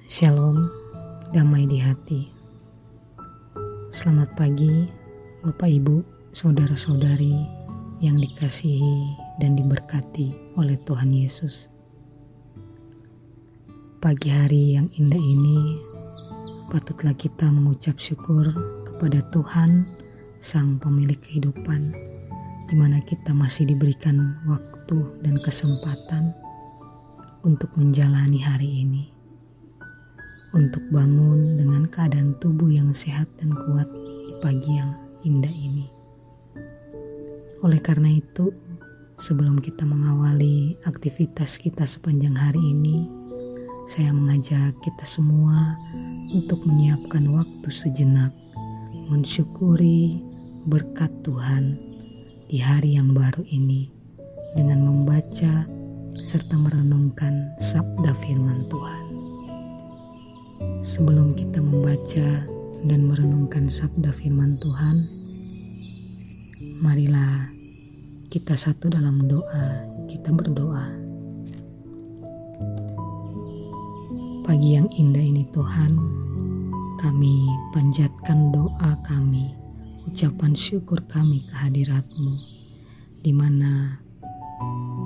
Shalom, damai di hati. Selamat pagi, Bapak Ibu, saudara-saudari yang dikasihi dan diberkati oleh Tuhan Yesus. Pagi hari yang indah ini, patutlah kita mengucap syukur kepada Tuhan, Sang Pemilik kehidupan, di mana kita masih diberikan waktu dan kesempatan untuk menjalani hari ini. Untuk bangun dengan keadaan tubuh yang sehat dan kuat di pagi yang indah ini. Oleh karena itu, sebelum kita mengawali aktivitas kita sepanjang hari ini, saya mengajak kita semua untuk menyiapkan waktu sejenak, mensyukuri berkat Tuhan di hari yang baru ini, dengan membaca serta merenungkan sabda firman Tuhan. Sebelum kita membaca dan merenungkan sabda firman Tuhan, marilah kita satu dalam doa, kita berdoa. Pagi yang indah ini Tuhan, kami panjatkan doa kami, ucapan syukur kami kehadirat-Mu, di mana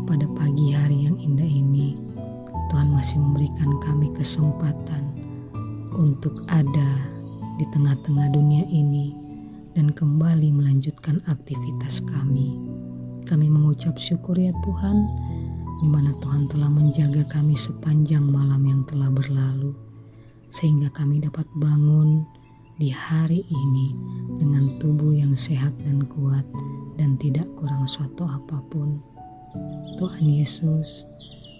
pada pagi hari yang indah ini, Tuhan masih memberikan kami kesempatan untuk ada di tengah-tengah dunia ini dan kembali melanjutkan aktivitas kami. Kami mengucap syukur ya Tuhan, di mana Tuhan telah menjaga kami sepanjang malam yang telah berlalu, sehingga kami dapat bangun di hari ini dengan tubuh yang sehat dan kuat dan tidak kurang suatu apapun. Tuhan Yesus,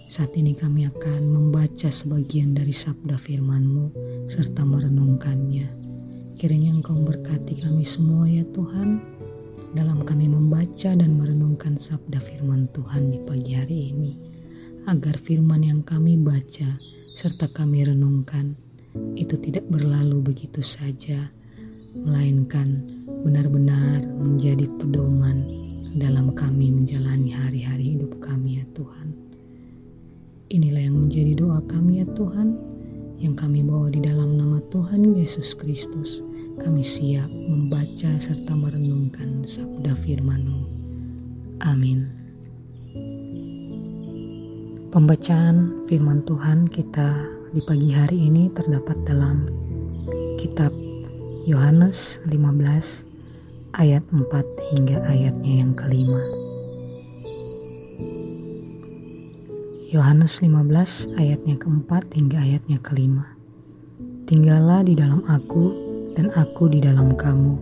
saat ini kami akan membaca sebagian dari sabda firman-Mu serta merenungkannya. Kiranya Engkau berkati kami semua ya Tuhan, dalam kami membaca dan merenungkan sabda firman Tuhan di pagi hari ini, agar firman yang kami baca serta kami renungkan itu tidak berlalu begitu saja, melainkan benar-benar menjadi pedoman dalam kami menjalani hari-hari hidup kami ya Tuhan. Inilah yang menjadi doa kami ya Tuhan, yang kami bawa di dalam nama Tuhan Yesus Kristus. Kami siap membaca serta merenungkan sabda firman-Mu. Amin. Pembacaan firman Tuhan kita di pagi hari ini terdapat dalam kitab Yohanes 15 ayat 4 hingga ayatnya yang kelima. Yohanes 15 ayatnya keempat hingga ayatnya kelima. Tinggallah di dalam aku dan aku di dalam kamu,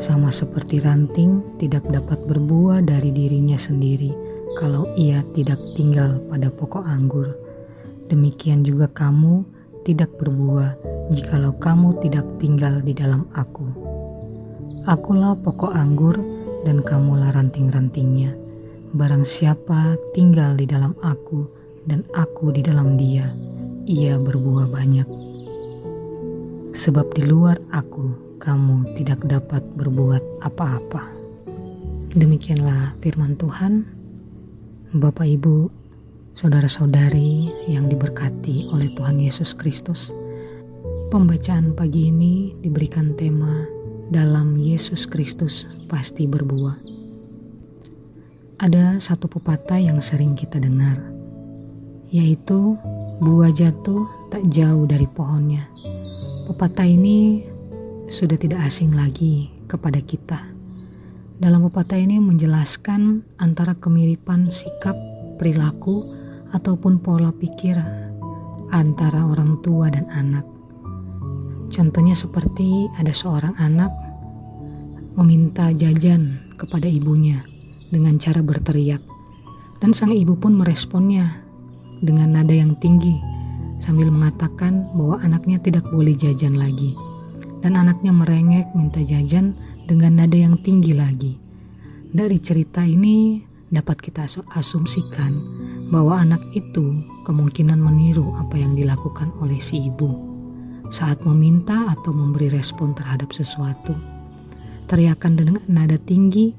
sama seperti ranting tidak dapat berbuah dari dirinya sendiri kalau ia tidak tinggal pada pokok anggur. Demikian juga kamu tidak berbuah jikalau kamu tidak tinggal di dalam aku. Akulah pokok anggur dan kamulah ranting-rantingnya. Barang siapa tinggal di dalam aku dan aku di dalam dia, ia berbuah banyak. Sebab di luar aku, kamu tidak dapat berbuat apa-apa. Demikianlah firman Tuhan. Bapak Ibu, saudara-saudari yang diberkati oleh Tuhan Yesus Kristus. Pembacaan pagi ini diberikan tema dalam Yesus Kristus pasti berbuah. Ada satu pepatah yang sering kita dengar, yaitu buah jatuh tak jauh dari pohonnya. Pepatah ini sudah tidak asing lagi kepada kita. Dalam pepatah ini menjelaskan antara kemiripan sikap, perilaku, ataupun pola pikir antara orang tua dan anak. Contohnya seperti ada seorang anak meminta jajan kepada ibunya dengan cara berteriak, dan sang ibu pun meresponnya dengan nada yang tinggi sambil mengatakan bahwa anaknya tidak boleh jajan lagi, dan anaknya merengek minta jajan dengan nada yang tinggi lagi. Dari cerita ini dapat kita asumsikan bahwa anak itu kemungkinan meniru apa yang dilakukan oleh si ibu saat meminta atau memberi respon terhadap sesuatu. Teriakan dengan nada tinggi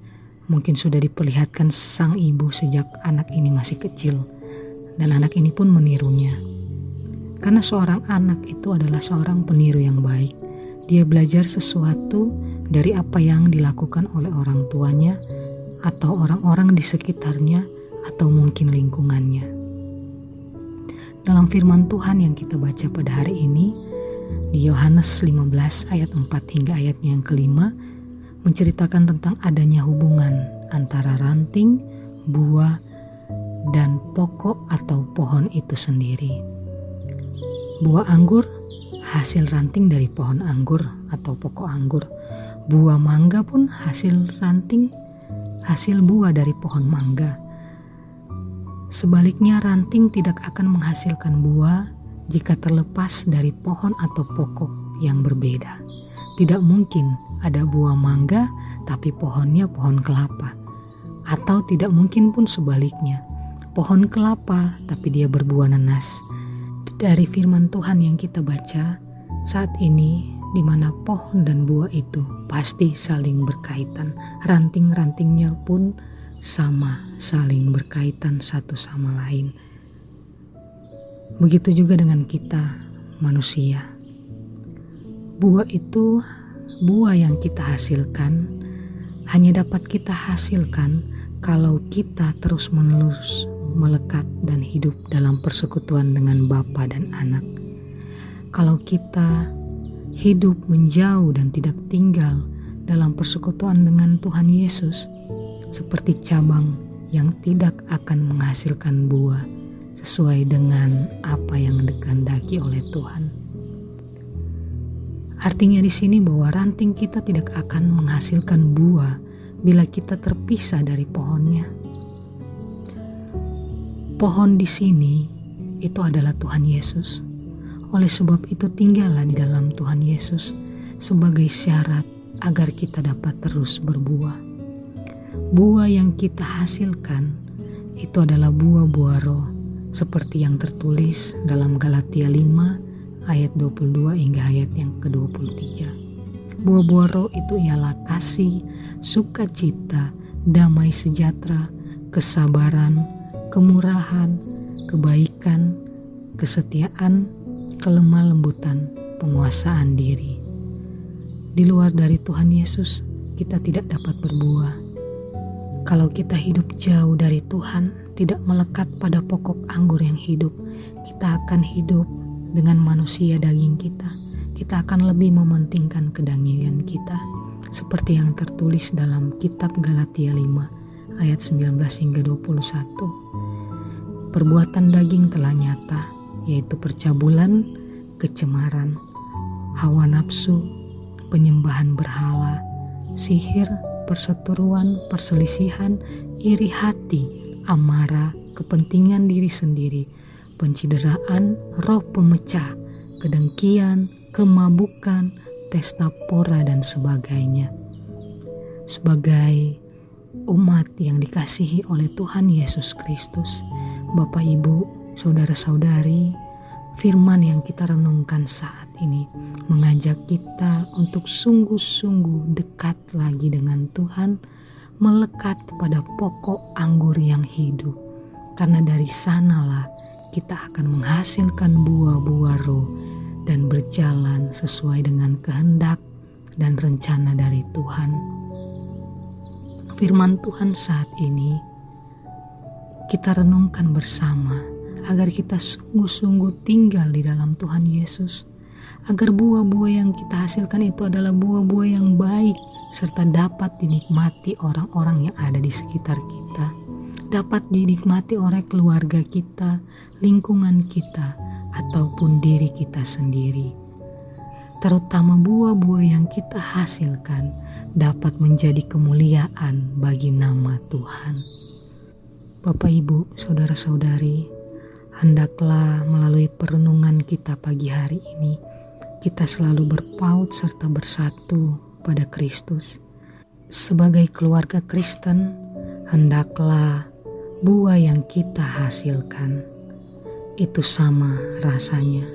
mungkin sudah diperlihatkan sang ibu sejak anak ini masih kecil, dan anak ini pun menirunya. Karena seorang anak itu adalah seorang peniru yang baik. Dia belajar sesuatu dari apa yang dilakukan oleh orang tuanya atau orang-orang di sekitarnya atau mungkin lingkungannya. Dalam firman Tuhan yang kita baca pada hari ini, di Yohanes 15 ayat 4 hingga ayatnya yang kelima, menceritakan tentang adanya hubungan antara ranting, buah, dan pokok atau pohon itu sendiri. Buah anggur hasil ranting dari pohon anggur atau pokok anggur. Buah mangga pun hasil ranting, hasil buah dari pohon mangga. Sebaliknya, ranting tidak akan menghasilkan buah jika terlepas dari pohon atau pokok yang berbeda. Tidak mungkin ada buah mangga tapi pohonnya pohon kelapa. Atau tidak mungkin pun sebaliknya, pohon kelapa tapi dia berbuah nanas. Dari firman Tuhan yang kita baca saat ini, di mana pohon dan buah itu pasti saling berkaitan. Ranting-rantingnya pun sama, saling berkaitan satu sama lain. Begitu juga dengan kita manusia. Buah itu, buah yang kita hasilkan hanya dapat kita hasilkan kalau kita terus-menerus melekat dan hidup dalam persekutuan dengan Bapa dan Anak. Kalau kita hidup menjauh dan tidak tinggal dalam persekutuan dengan Tuhan Yesus, seperti cabang yang tidak akan menghasilkan buah sesuai dengan apa yang dikehendaki oleh Tuhan. Artinya di sini bahwa ranting kita tidak akan menghasilkan buah bila kita terpisah dari pohonnya. Pohon di sini itu adalah Tuhan Yesus. Oleh sebab itu tinggallah di dalam Tuhan Yesus sebagai syarat agar kita dapat terus berbuah. Buah yang kita hasilkan itu adalah buah-buah roh, seperti yang tertulis dalam Galatia 5 ayat 22 hingga ayat yang ke-23. Buah-buah roh itu ialah kasih, sukacita, damai sejahtera, kesabaran, kemurahan, kebaikan, kesetiaan, kelemah lembutan, penguasaan diri. Di luar dari Tuhan Yesus, kita tidak dapat berbuah. Kalau kita hidup jauh dari Tuhan, tidak melekat pada pokok anggur yang hidup, kita akan hidup dengan manusia daging kita. Kita akan lebih mementingkan kedagingan kita, seperti yang tertulis dalam kitab Galatia 5 ayat 19 hingga 21. Perbuatan daging telah nyata, yaitu percabulan, kecemaran, hawa nafsu, penyembahan berhala, sihir, perseteruan, perselisihan, iri hati, amarah, kepentingan diri sendiri, pencideraan, roh pemecah, kedengkian, kemabukan, pesta pora dan sebagainya. Sebagai umat yang dikasihi oleh Tuhan Yesus Kristus, Bapak, Ibu, saudara-saudari, firman yang kita renungkan saat ini mengajak kita untuk sungguh-sungguh dekat lagi dengan Tuhan, melekat pada pokok anggur yang hidup. Karena dari sanalah kita akan menghasilkan buah-buah roh dan berjalan sesuai dengan kehendak dan rencana dari Tuhan. Firman Tuhan saat ini kita renungkan bersama agar kita sungguh-sungguh tinggal di dalam Tuhan Yesus, agar buah-buah yang kita hasilkan itu adalah buah-buah yang baik serta dapat dinikmati orang-orang yang ada di sekitar kita, dapat dinikmati oleh keluarga kita, lingkungan kita, ataupun diri kita sendiri. Terutama buah-buah yang kita hasilkan dapat menjadi kemuliaan bagi nama Tuhan. Bapak, Ibu, saudara-saudari, hendaklah melalui perenungan kita pagi hari ini, kita selalu berpaut serta bersatu pada Kristus. Sebagai keluarga Kristen, hendaklah buah yang kita hasilkan itu sama rasanya,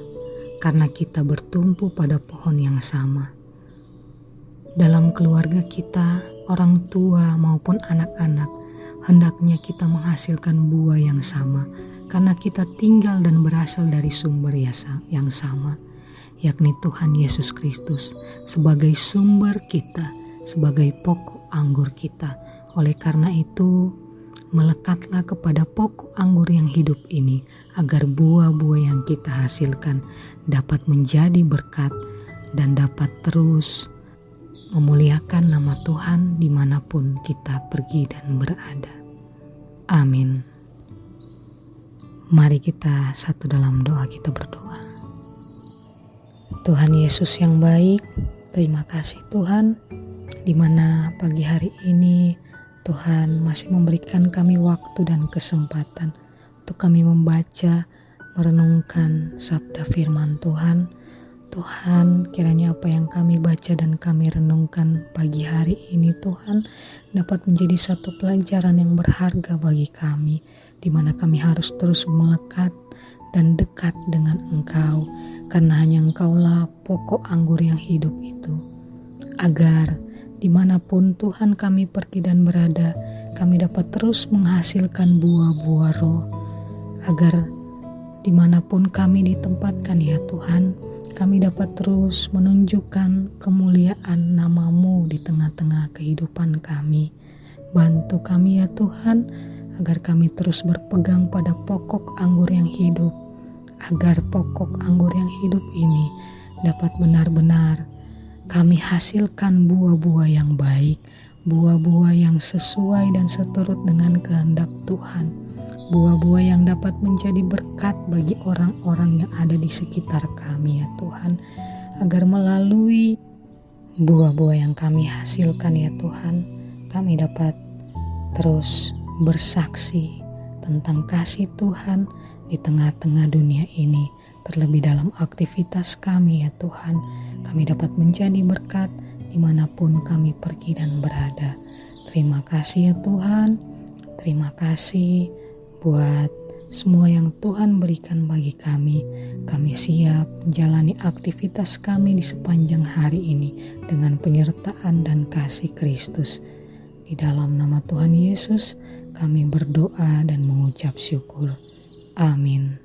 karena kita bertumpu pada pohon yang sama. Dalam keluarga kita, orang tua maupun anak-anak, hendaknya kita menghasilkan buah yang sama, karena kita tinggal dan berasal dari sumber yang sama, yakni Tuhan Yesus Kristus sebagai sumber kita, sebagai pokok anggur kita. Oleh karena itu, melekatlah kepada pokok anggur yang hidup ini, agar buah-buah yang kita hasilkan dapat menjadi berkat dan dapat terus memuliakan nama Tuhan dimanapun kita pergi dan berada. Amin. Mari kita satu dalam doa, kita berdoa. Tuhan Yesus yang baik, terima kasih Tuhan, di mana pagi hari ini Tuhan masih memberikan kami waktu dan kesempatan untuk kami membaca, merenungkan sabda firman Tuhan. Tuhan, kiranya apa yang kami baca dan kami renungkan pagi hari ini Tuhan dapat menjadi satu pelajaran yang berharga bagi kami, di mana kami harus terus melekat dan dekat dengan Engkau, karena hanya Engkaulah pokok anggur yang hidup itu. Agar dimanapun Tuhan kami pergi dan berada, kami dapat terus menghasilkan buah-buah roh. Agar dimanapun kami ditempatkan ya Tuhan, kami dapat terus menunjukkan kemuliaan nama-Mu di tengah-tengah kehidupan kami. Bantu kami ya Tuhan, agar kami terus berpegang pada pokok anggur yang hidup, agar pokok anggur yang hidup ini dapat benar-benar kami hasilkan buah-buah yang baik, buah-buah yang sesuai dan seturut dengan kehendak Tuhan, buah-buah yang dapat menjadi berkat bagi orang-orang yang ada di sekitar kami ya Tuhan, agar melalui buah-buah yang kami hasilkan ya Tuhan, kami dapat terus bersaksi tentang kasih Tuhan di tengah-tengah dunia ini. Terlebih dalam aktivitas kami ya Tuhan, kami dapat menjadi berkat dimanapun kami pergi dan berada. Terima kasih ya Tuhan, terima kasih buat semua yang Tuhan berikan bagi kami. Kami siap menjalani aktivitas kami di sepanjang hari ini dengan penyertaan dan kasih Kristus. Di dalam nama Tuhan Yesus kami berdoa dan mengucap syukur. Amin.